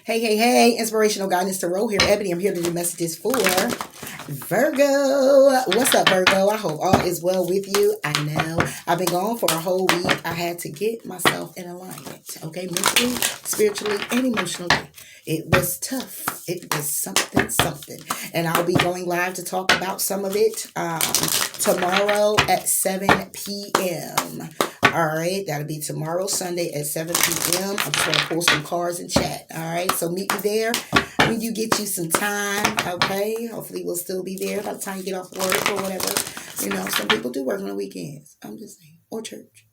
Hey, inspirational guidance tarot here. Ebony, I'm here to do messages for Virgo. What's up, Virgo? I hope all is well with you. I know I've been gone for a whole week. I had to get myself in alignment, okay? Mentally, spiritually, and emotionally. It was tough. It was something. And I'll be going live to talk about some of it tomorrow at 7 p.m. All right, that'll be tomorrow, Sunday at 7 p.m. I'm just going to pull some cards and chat. All right, so meet me there when you get you some time. Okay, hopefully we'll still be there by the time you get off work or whatever. You know, some people do work on the weekends. I'm just saying, or church.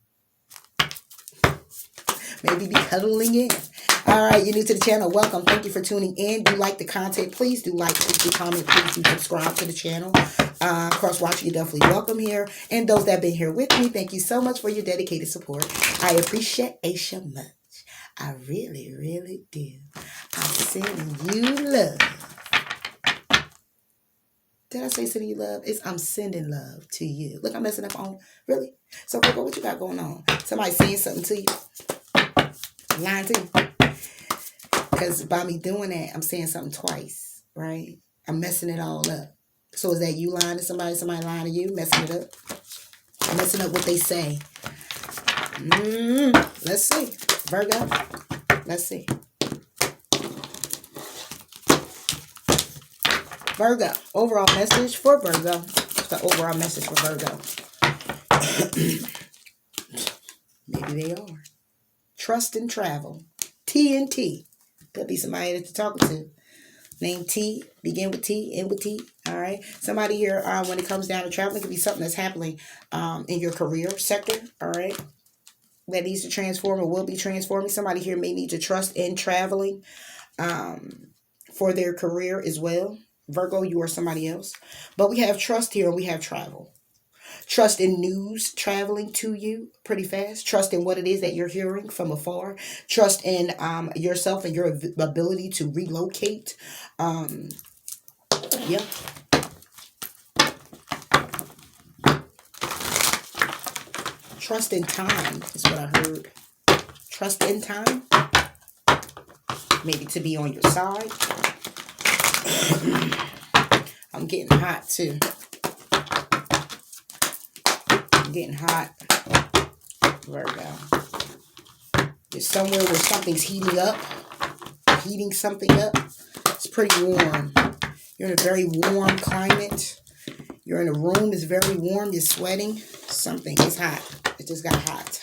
Maybe be cuddling in. All right, you're new to the channel. Welcome. Thank you for tuning in. Do you like the content? Please do like, please do comment, please do subscribe to the channel. Cross-watching, you're definitely welcome here. And those that have been here with me, thank you so much for your dedicated support. I appreciate you so much. I really, really do. I'm sending you love. Did I say sending you love? I'm sending love to you. Look, I'm messing up on, really? So, Virgo, what you got going on? Somebody saying something to you? Lying to you? Because by me doing that, I'm saying something twice, right? I'm messing it all up. So is that you lying to somebody lying to you, messing it up? Messing up what they say. Let's see. Virgo, let's see. Virgo, overall message for Virgo. The overall message for Virgo. Maybe they are. Trust and travel. TNT. Could be somebody that you're talking to. Name T, begin with T, end with T. All right. Somebody here, when it comes down to traveling, could be something that's happening in your career sector. All right. That needs to transform or will be transforming. Somebody here may need to trust in traveling for their career as well. Virgo, you are somebody else. But we have trust here and we have travel. Trust in news traveling to you pretty fast. Trust in what it is that you're hearing from afar. Trust in yourself and your ability to relocate. Yeah. Trust in time is what I heard. Trust in time. Maybe to be on your side. I'm getting hot too. Getting hot, Virgo. It's somewhere where something's heating something up. It's pretty warm. You're in a very warm climate. You're in a room that's very warm. You're sweating. Something is hot. It just got hot.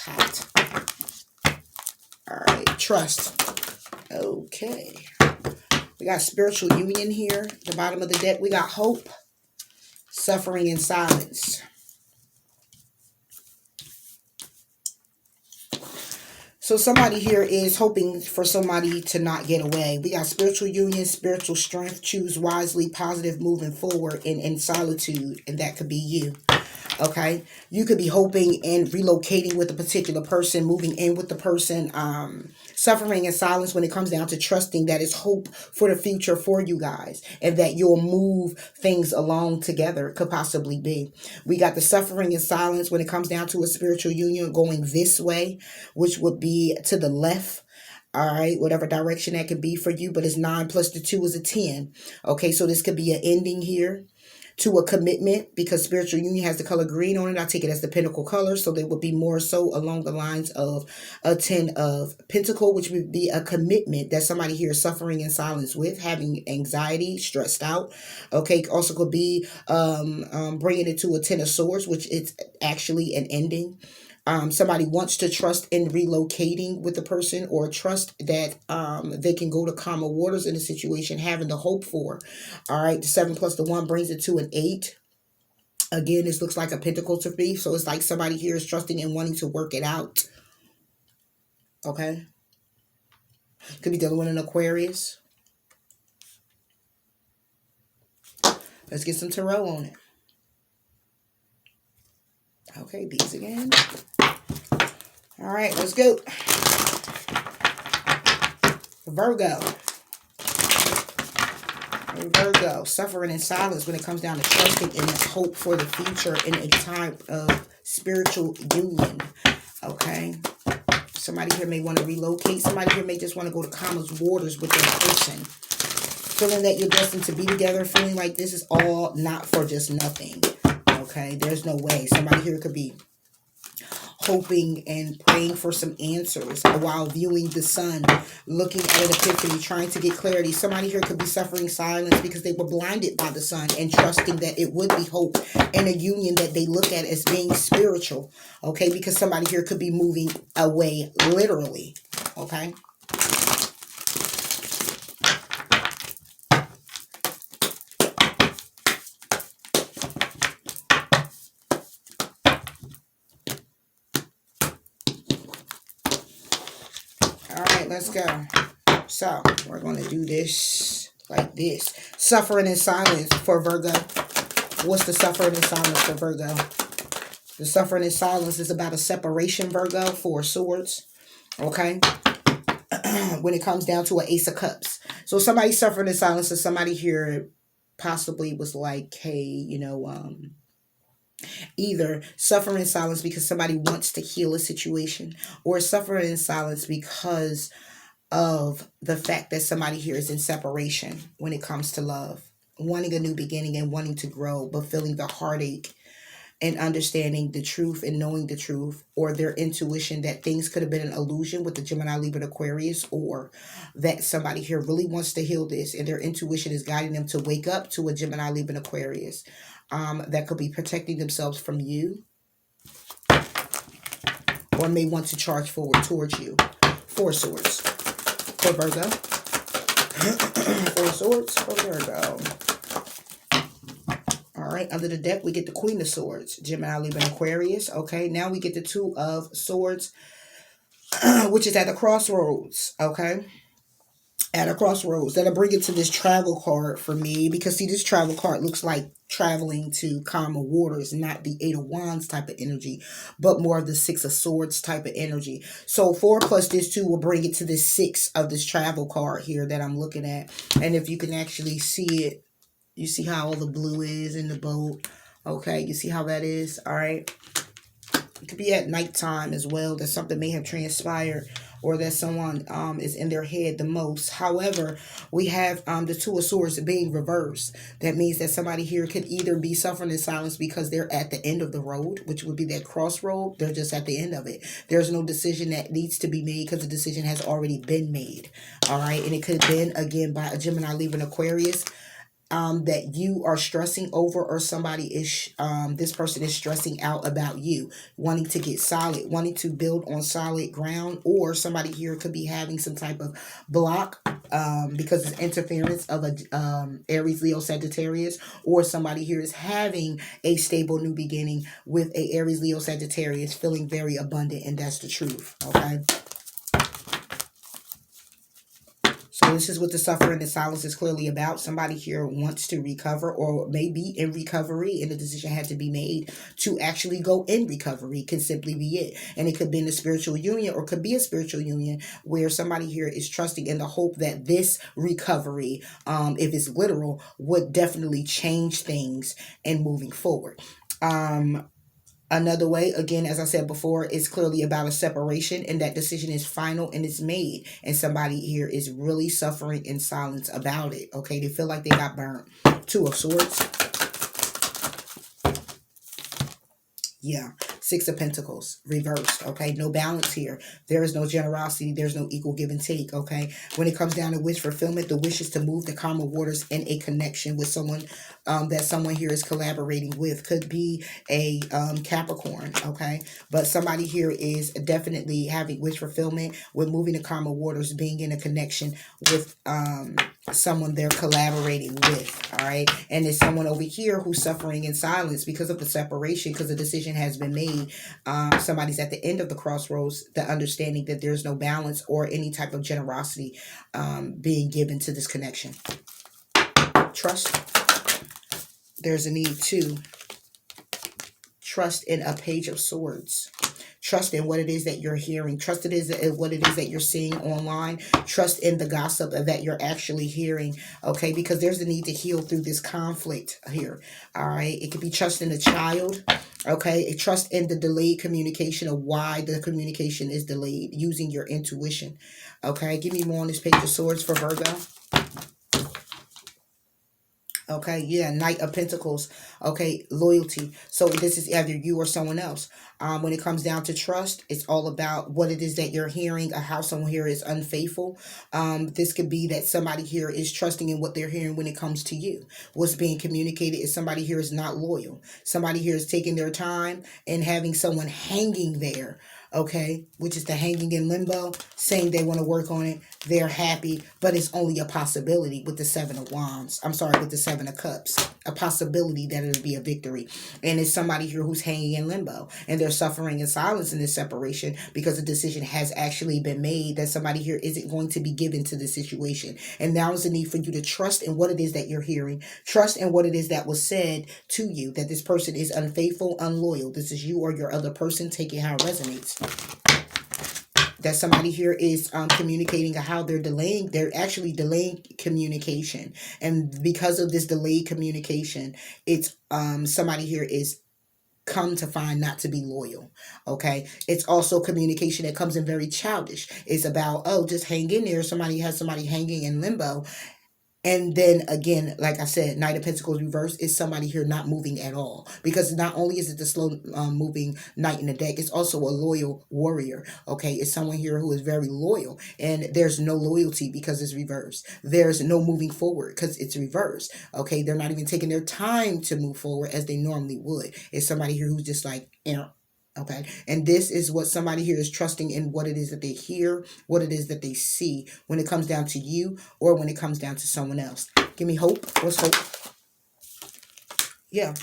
All right, trust. Okay. We got spiritual union here. At the bottom of the deck, we got hope, suffering, and silence. So somebody here is hoping for somebody to not get away. We got spiritual union, spiritual strength, choose wisely, positive, moving forward, and in solitude. And that could be you. Okay. You could be hoping and relocating with a particular person, moving in with the person, suffering in silence when it comes down to trusting that it's hope for the future for you guys and that you'll move things along together. It could possibly be. We got the suffering in silence when it comes down to a spiritual union going this way, which would be to the left. All right, whatever direction that could be for you, but it's 9 plus the 2 is a 10. Okay, so this could be an ending here to a commitment because spiritual union has the color green on it. I take it as the pinnacle color. So there would be more so along the lines of a 10 of pentacle, which would be a commitment that somebody here is suffering in silence with, having anxiety, stressed out. Okay. Also could be bringing it to a 10 of swords, which is actually an ending. Somebody wants to trust in relocating with the person or trust that they can go to calmer waters in a situation, having the hope for. All right, the 7 plus the 1 brings it to an 8. Again, this looks like a pentacle to me. So it's like somebody here is trusting and wanting to work it out. Okay. Could be dealing with an Aquarius. Let's get some tarot on it. Okay, these again. All right, let's go. Virgo. Virgo, suffering in silence when it comes down to trusting in hope for the future in a time of spiritual union. Okay. Somebody here may want to relocate. Somebody here may just want to go to calmer waters with their person. Feeling that you're destined to be together. Feeling like this is all not for just nothing. Okay, there's no way. Somebody here could be hoping and praying for some answers while viewing the sun, looking at an epiphany, trying to get clarity. Somebody here could be suffering silence because they were blinded by the sun and trusting that it would be hope and a union that they look at as being spiritual. Okay, because somebody here could be moving away literally. Okay. Let's go. So we're going to do this like this. Suffering in silence for Virgo. What's the suffering in silence for Virgo? The suffering in silence is about a separation, Virgo, Four of Swords. Okay. When it comes down to an Ace of Cups. So somebody suffering in silence is somebody here possibly was like, hey, you know, either suffering in silence because somebody wants to heal a situation, or suffering in silence because of the fact that somebody here is in separation when it comes to love, wanting a new beginning and wanting to grow, but feeling the heartache and understanding the truth and knowing the truth, or their intuition that things could have been an illusion with the Gemini, Libra, Aquarius, or that somebody here really wants to heal this and their intuition is guiding them to wake up to a Gemini, Libra, Aquarius. That could be protecting themselves from you, or may want to charge forward towards you. Four of Swords for Virgo. Four of Swords for Virgo. All right, under the deck, we get the Queen of Swords, Gemini, Libra, and Aquarius. Okay, now we get the Two of Swords, which is at the crossroads. Okay. At a crossroads. That'll bring it to this travel card for me, because see, this travel card looks like traveling to calmer waters, not the Eight of Wands type of energy, but more of the Six of Swords type of energy. So 4 plus this 2 will bring it to this 6 of this travel card here that I'm looking at. And if you can actually see it, you see how all the blue is in the boat. Okay, you see how that is. All right. It could be at nighttime as well, that something may have transpired, or that someone is in their head the most. However, we have the Two of Swords being reversed. That means that somebody here could either be suffering in silence because they're at the end of the road, which would be that crossroad. They're just at the end of it. There's no decision that needs to be made because the decision has already been made. All right. And it could have been, again, by a Gemini, Libra, and Aquarius. That you are stressing over, or somebody is, this person is stressing out about you, wanting to get solid, wanting to build on solid ground, or somebody here could be having some type of block because it's interference of a Aries, Leo, Sagittarius, or somebody here is having a stable new beginning with a Aries, Leo, Sagittarius, feeling very abundant, and that's the truth. Okay. So this is what the suffering and silence is clearly about. Somebody here wants to recover, or may be in recovery, and the decision had to be made to actually go in recovery. Can simply be it. And it could be in a spiritual union, or could be a spiritual union where somebody here is trusting in the hope that this recovery, if it's literal, would definitely change things and moving forward. Another way, again, as I said before, is clearly about a separation, and that decision is final and it's made. And somebody here is really suffering in silence about it. Okay, they feel like they got burnt. Two of Swords. Yeah. Six of Pentacles reversed. Okay, no balance here. There is no generosity. There's no equal give and take. Okay, when it comes down to wish fulfillment, the wish is to move the calmer waters in a connection with someone that someone here is collaborating with. Could be a Capricorn. Okay, but somebody here is definitely having wish fulfillment with moving the calmer waters, being in a connection with someone they're collaborating with. All right, and there's someone over here who's suffering in silence because of the separation, because the decision has been made. Somebody's at the end of the crossroads, the understanding that there's no balance or any type of generosity being given to this connection. Trust. There's a need to trust in a Page of Swords. Trust in what it is that you're hearing. Trust it is what it is that you're seeing online. Trust in the gossip that you're actually hearing, okay? Because there's a need to heal through this conflict here, all right? It could be trust in a child, okay? Trust in the delayed communication of why the communication is delayed, using your intuition, okay? Give me more on this Page of Swords for Virgo. Okay, yeah, Knight of Pentacles. Okay, loyalty. So this is either you or someone else. When it comes down to trust, it's all about what it is that you're hearing, or how someone here is unfaithful. This could be that somebody here is trusting in what they're hearing when it comes to you. What's being communicated is somebody here is not loyal. Somebody here is taking their time and having someone hanging there, okay, which is the hanging in limbo, saying they want to work on it. They're happy, but it's only a possibility with the Seven of Wands. I'm sorry, with the Seven of Cups. A possibility that it'll be a victory. And it's somebody here who's hanging in limbo, and they're suffering in silence in this separation because a decision has actually been made that somebody here isn't going to be given to the situation. And now is the need for you to trust in what it is that you're hearing. Trust in what it is that was said to you, that this person is unfaithful, unloyal. This is you or your other person. Taking how it resonates. That somebody here is communicating how they're actually delaying communication. And because of this delayed communication, it's somebody here is come to find not to be loyal. Okay, it's also communication that comes in very childish. It's about, oh, just hang in there. Somebody has somebody hanging in limbo. And then again, like I said, Knight of Pentacles reverse is somebody here not moving at all. Because not only is it the slow moving knight in the deck, it's also a loyal warrior. Okay, it's someone here who is very loyal. And there's no loyalty because it's reversed. There's no moving forward because it's reversed. Okay, they're not even taking their time to move forward as they normally would. It's somebody here who's just like, okay, and this is what somebody here is trusting in, what it is that they hear, what it is that they see when it comes down to you or when it comes down to someone else. Give me hope. What's hope? Yeah,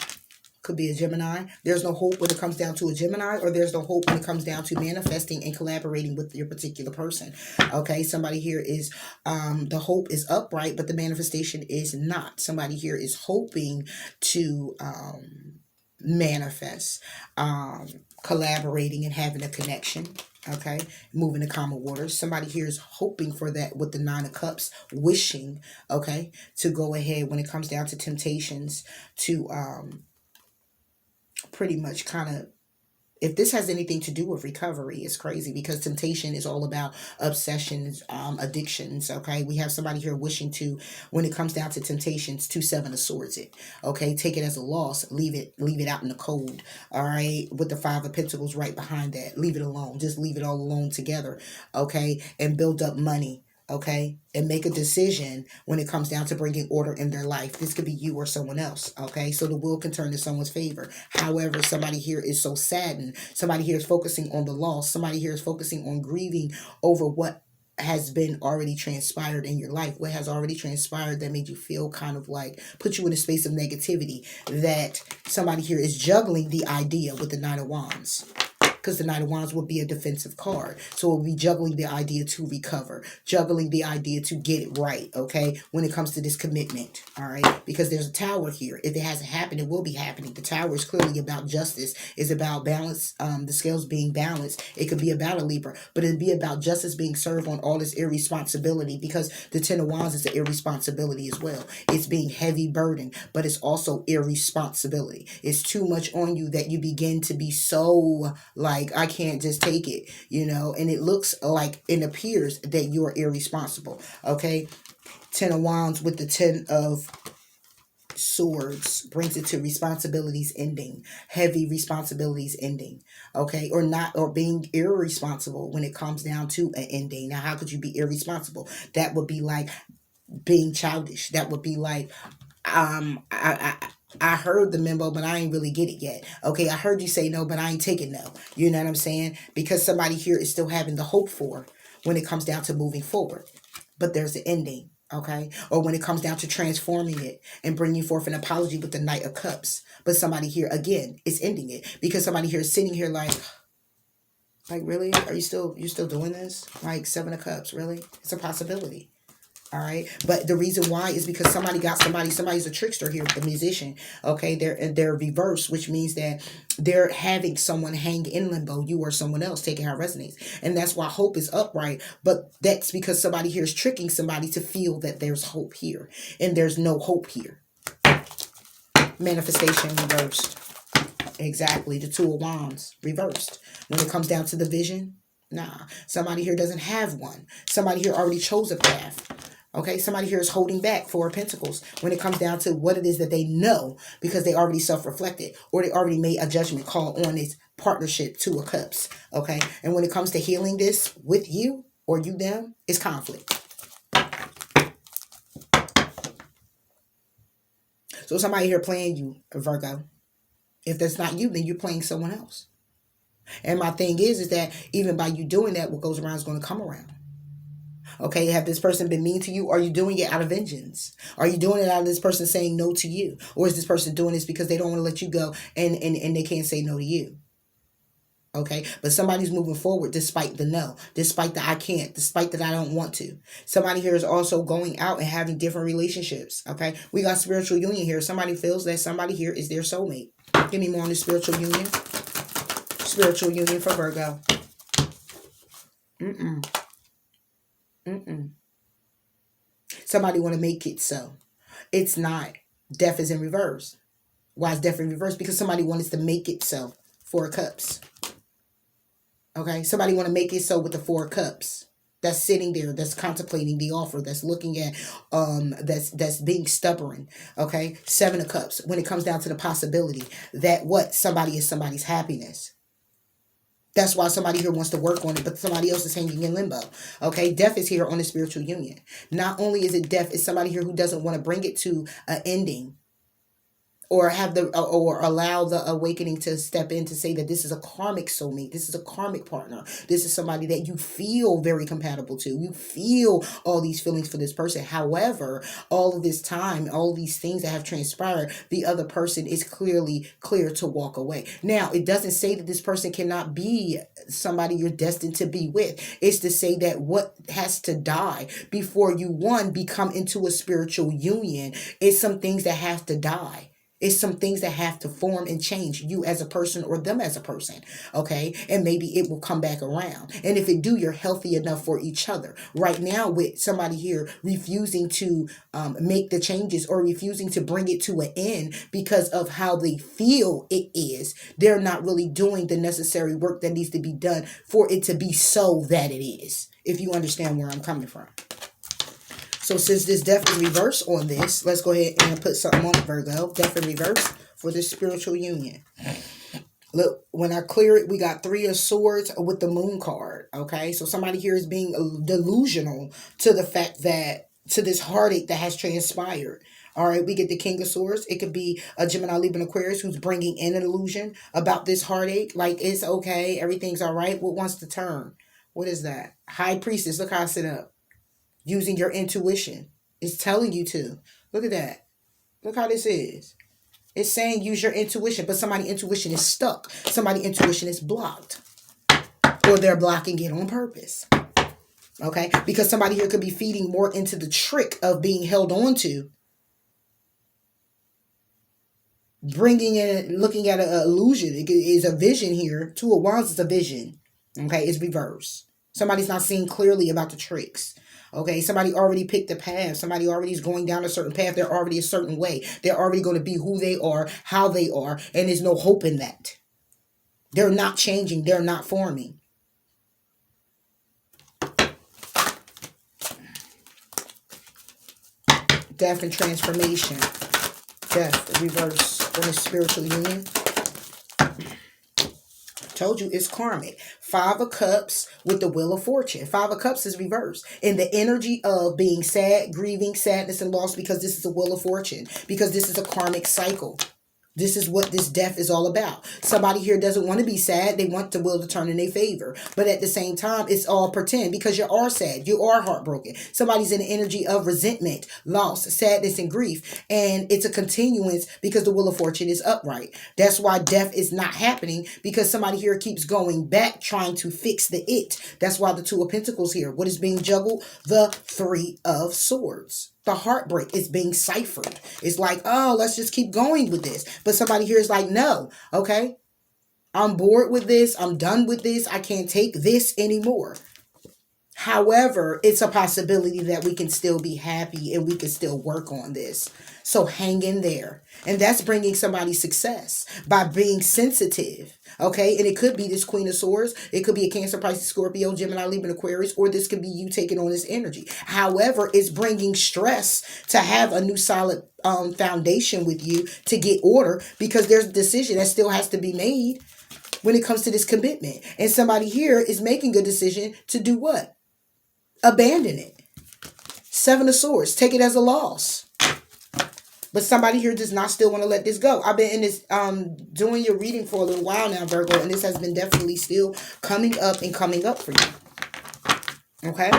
could be a Gemini. There's no hope when it comes down to a Gemini, or there's no hope when it comes down to manifesting and collaborating with your particular person. Okay, somebody here is, the hope is upright, but the manifestation is not. Somebody here is hoping to manifest, collaborating and having a connection. Okay, moving to common waters. Somebody here is hoping for that with the Nine of Cups, wishing, okay, to go ahead when it comes down to temptations to pretty much kind of, if this has anything to do with recovery, it's crazy, because temptation is all about obsessions, addictions. Okay, we have somebody here wishing to, when it comes down to temptations, to Seven of Swords it. Okay, take it as a loss, leave it out in the cold. All right, with the Five of Pentacles right behind that, leave it alone. Just leave it all alone together. Okay, and build up money. Okay, and make a decision when it comes down to bringing order in their life. This could be you or someone else. Okay, so the wheel can turn in someone's favor. However, somebody here is so saddened. Somebody here is focusing on the loss. Somebody here is focusing on grieving over what has been already transpired in your life. What has already transpired that made you feel kind of like, put you in a space of negativity. That somebody here is juggling the idea with the Knight of Wands. Because the Knight of Wands will be a defensive card. So we'll be juggling the idea to recover. Juggling the idea to get it right, okay? When it comes to this commitment, all right? Because there's a Tower here. If it hasn't happened, it will be happening. The Tower is clearly about justice. It's about balance, the scales being balanced. It could be about a Libra, but it'd be about justice being served on all this irresponsibility, because the Ten of Wands is an irresponsibility as well. It's being heavy burden, but it's also irresponsibility. It's too much on you that you begin to be so like, I can't just take it, you know, and it looks like, it appears that you're irresponsible. Okay, Ten of Wands with the Ten of Swords brings it to responsibilities ending, heavy responsibilities ending. Okay, or not, or being irresponsible when it comes down to an ending. Now, how could you be irresponsible? That would be like being childish. That would be like, I heard the memo, but I ain't really get it yet. Okay, I heard you say no, but I ain't taking no. You know what I'm saying? Because somebody here is still having the hope for when it comes down to moving forward. But there's the ending, okay? Or when it comes down to transforming it and bringing forth an apology with the Knight of Cups. But somebody here, again, is ending it. Because somebody here is sitting here like really? Are you still doing this? Like, Seven of Cups, really? It's a possibility. All right, but the reason why is because somebody got somebody's a trickster here, the musician. Okay, they're reversed, which means that they're having someone hang in limbo, you or someone else, taking how it resonates. And that's why hope is upright, but that's because somebody here is tricking somebody to feel that there's hope here, and there's no hope here. Manifestation reversed. Exactly, the Two of Wands reversed. When it comes down to the vision, nah, somebody here doesn't have one. Somebody here already chose a path. Okay, somebody here is holding back, Four of Pentacles, when it comes down to what it is that they know, because they already self-reflected, or they already made a judgment call on this partnership, Two of Cups. Okay, and when it comes to healing this with you or you them, it's conflict. So somebody here playing you, Virgo. If that's not you, then you're playing someone else. And my thing is that even by you doing that, what goes around is going to come around. Okay, have this person been mean to you? Are you doing it out of vengeance? Are you doing it out of this person saying no to you? Or is this person doing this because they don't want to let you go and they can't say no to you? Okay, but somebody's moving forward despite the no, despite the I can't, despite that I don't want to. Somebody here is also going out and having different relationships. Okay, we got spiritual union here. Somebody feels that somebody here is their soulmate. Give me more on the spiritual union. Spiritual union for Virgo. Somebody want to make it so. It's not. Death is in reverse. Why is death in reverse? Because somebody wants to make it so. Four of Cups. Okay, somebody want to make it so with the Four of Cups. That's sitting there, that's contemplating the offer, that's looking at, that's being stubborn. Okay, Seven of Cups. When it comes down to the possibility that what somebody is somebody's happiness. That's why somebody here wants to work on it, but somebody else is hanging in limbo. Okay, death is here on the spiritual union. Not only is it death, it's somebody here who doesn't want to bring it to an ending, or have the or allow the awakening to step in to say that this is a karmic soulmate, this is a karmic partner, this is somebody that you feel very compatible to, you feel all these feelings for this person. However, all of this time, all of these things that have transpired, the other person is clearly clear to walk away. Now, it doesn't say that this person cannot be somebody you're destined to be with. It's to say that what has to die before you, one, become into a spiritual union, is some things that have to die. It's some things that have to form and change, you as a person or them as a person, okay? And maybe it will come back around. And if it do, you're healthy enough for each other. Right now, with somebody here refusing to make the changes or refusing to bring it to an end because of how they feel it is, they're not really doing the necessary work that needs to be done for it to be so that it is, if you understand where I'm coming from. So since this death is reverse on this, let's go ahead and put something on Virgo. Death in reverse for this spiritual union. Look, when I clear it, we got Three of Swords with the Moon card. Okay, so somebody here is being delusional to the fact that, to this heartache that has transpired. All right, we get the King of Swords. It could be a Gemini, Libra, and Aquarius who's bringing in an illusion about this heartache. Like, it's okay, everything's all right. What wants to turn? What is that? High Priestess. Look how I sit up. Using your intuition. It's telling you to. Look at that. Look how this is. It's saying use your intuition, but somebody's intuition is stuck. Somebody's intuition is blocked. Or they're blocking it on purpose. Okay? Because somebody here could be feeding more into the trick of being held on to. Bringing in, looking at an illusion. It is a vision here. Two of Wands is a vision. Okay? It's reverse. Somebody's not seeing clearly about the tricks. Okay, somebody already picked a path. Somebody already is going down a certain path. They're already a certain way. They're already going to be who they are, how they are, and there's no hope in that. They're not changing. They're not forming. Death and transformation. Death, reverse on a spiritual union. Told you it's karmic. Five of Cups with the Wheel of Fortune. Five of Cups is reversed. In the energy of being sad, grieving, sadness, and loss, because this is a Wheel of Fortune. Because this is a karmic cycle. This is what this death is all about. Somebody here doesn't want to be sad. They want the wheel to turn in their favor. But at the same time, it's all pretend because you are sad. You are heartbroken. Somebody's in the energy of resentment, loss, sadness, and grief. And it's a continuance because the wheel of fortune is upright. That's why death is not happening, because somebody here keeps going back trying to fix the it. That's why the Two of Pentacles here. What is being juggled? The Three of Swords. The heartbreak is being ciphered. It's like, oh, let's just keep going with this. But somebody here is like, no, okay, I'm bored with this. I'm done with this. I can't take this anymore. However, it's a possibility that we can still be happy and we can still work on this. So hang in there. And that's bringing somebody success by being sensitive. Okay. And it could be this Queen of Swords. It could be a Cancer, Pisces, Scorpio, Gemini, Libra, Aquarius, or this could be you taking on this energy. However, it's bringing stress to have a new solid foundation with you to get order, because there's a decision that still has to be made when it comes to this commitment. And somebody here is making a decision to do what? Abandon it. Seven of Swords. Take it as a loss. But somebody here does not still want to let this go. I've been in this doing your reading for a little while now, Virgo, and this has been definitely still coming up and coming up for you. Okay?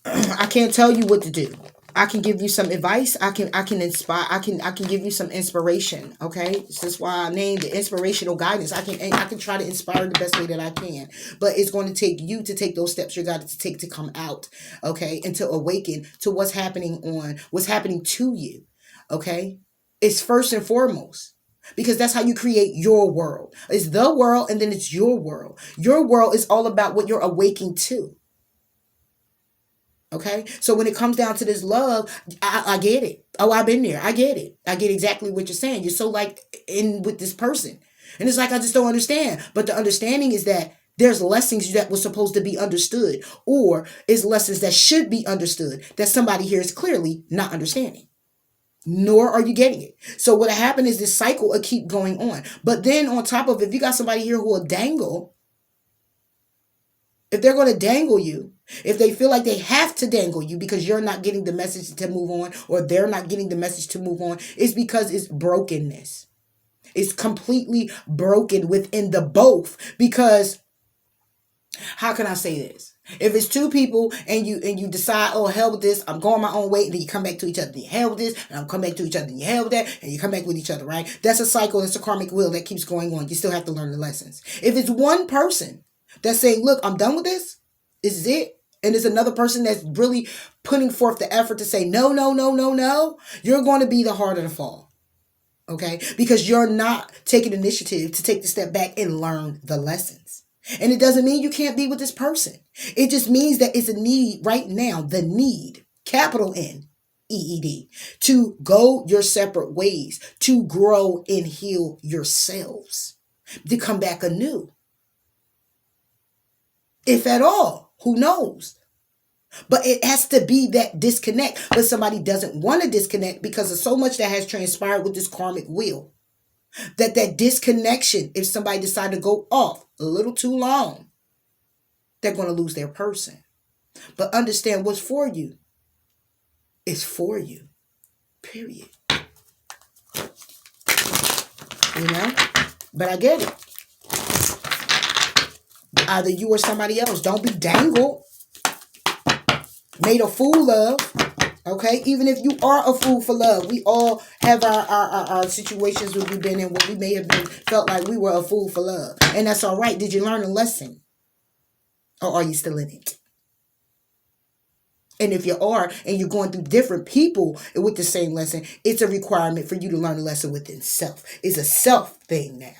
I can't tell you what to do. I can give you some advice. I can inspire. I can give you some inspiration. Okay, this is why I named it inspirational guidance. I can try to inspire the best way that I can, but it's going to take you to take those steps you're got to take to come out. Okay, and to awaken to what's happening to you. Okay, it's first and foremost. Because that's how you create your world. It's the world, and then it's your world. Your world is all about what you're awaking to. Okay, so when it comes down to this love, I get it. Oh, I've been there. I get it. I get exactly what you're saying. You're so like in with this person. And it's like, I just don't understand. But the understanding is that there's lessons that were supposed to be understood, or is lessons that should be understood that somebody here is clearly not understanding. Nor are you getting it. So what happened is this cycle will keep going on. But then on top of it, if you got somebody here who will dangle, if they're going to dangle you, if they feel like they have to dangle you because you're not getting the message to move on, or they're not getting the message to move on, it's because it's brokenness. It's completely broken within the both. Because how can I say this? If it's two people and you decide, oh, hell with this, I'm going my own way, and then you come back to each other, and you hell with this, and I'm come back to each other, and you hell with that, and you come back with each other, right? That's a cycle. That's a karmic wheel that keeps going on. You still have to learn the lessons. If it's one person that's saying, look, I'm done with this, this is it, and there's another person that's really putting forth the effort to say, no, no, no, no, no, you're going to be the harder to fall. Okay? Because you're not taking initiative to take the step back and learn the lessons. And it doesn't mean you can't be with this person. It just means that it's a need right now, the need, capital N, EED, to go your separate ways, to grow and heal yourselves, to come back anew. If at all, who knows? But it has to be that disconnect. But somebody doesn't want to disconnect because of so much that has transpired with this karmic wheel. That disconnection, if somebody decide to go off a little too long, they're going to lose their person. But understand, what's for you is for you. Period. You know? But I get it. Either you or somebody else. Don't be dangled. Made a fool of. Okay? Even if you are a fool for love. We all have our situations where we've been in where we may have felt like we were a fool for love. And that's all right. Did you learn a lesson? Or are you still in it? And if you are, and you're going through different people with the same lesson, it's a requirement for you to learn a lesson within self. It's a self thing now.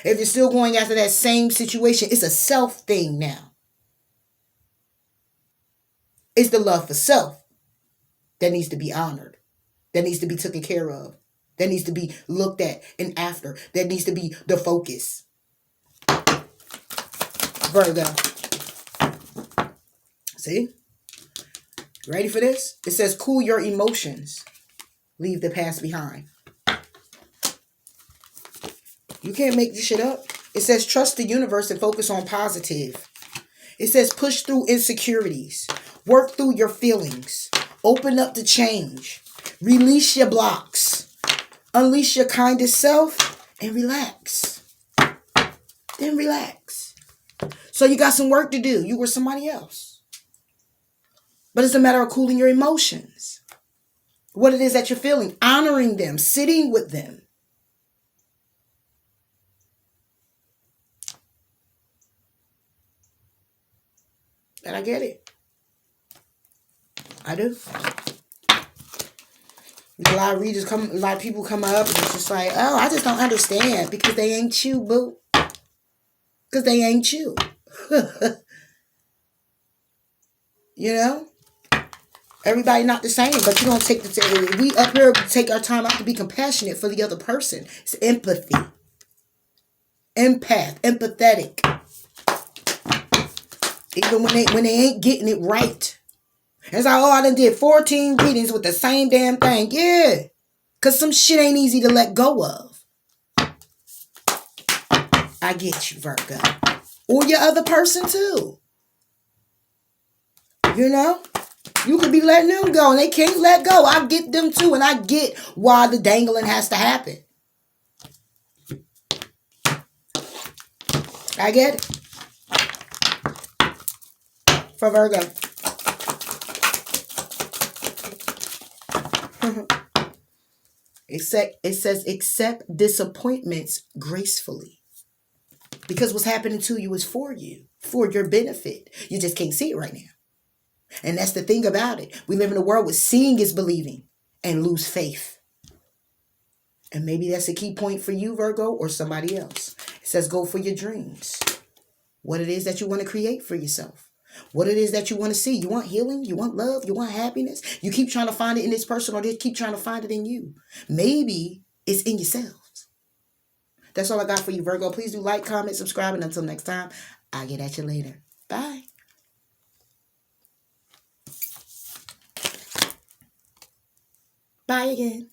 If you're still going after that same situation, it's a self thing now. It's the love for self that needs to be honored, that needs to be taken care of, that needs to be looked at and after, that needs to be the focus. Virgo. See? Ready for this? It says, cool your emotions. Leave the past behind. You can't make this shit up. It says, trust the universe and focus on positive. It says, push through insecurities. Work through your feelings. Open up to change. Release your blocks. Unleash your kindest self and relax. Then relax. So you got some work to do. You were somebody else. But it's a matter of cooling your emotions. What it is that you're feeling. Honoring them. Sitting with them. And I get it. I do. A lot of readers come, a lot of people come up and it's just like, oh, I just don't understand because they ain't you, boo. Because they ain't you. You know? Everybody not the same, but you don't take we up here take our time out to be compassionate for the other person. It's empathy. Empath, empathetic. Even when they ain't getting it right. It's like, oh, I done did 14 readings with the same damn thing. Yeah. Because some shit ain't easy to let go of. I get you, Virgo. Or your other person, too. You know? You could be letting them go, and they can't let go. I get them, too, and I get why the dangling has to happen. I get it. For Virgo. It says accept disappointments gracefully. Because what's happening to you is for you, for your benefit. You just can't see it right now. And that's the thing about it. We live in a world where seeing is believing and lose faith. And maybe that's a key point for you, Virgo, or somebody else. It says go for your dreams. What it is that you want to create for yourself. What it is that you want to see. You want healing? You want love? You want happiness? You keep trying to find it in this person or they keep trying to find it in you. Maybe it's in yourselves. That's all I got for you, Virgo. Please do like, comment, subscribe, and until next time, I'll get at you later. Bye. Bye again.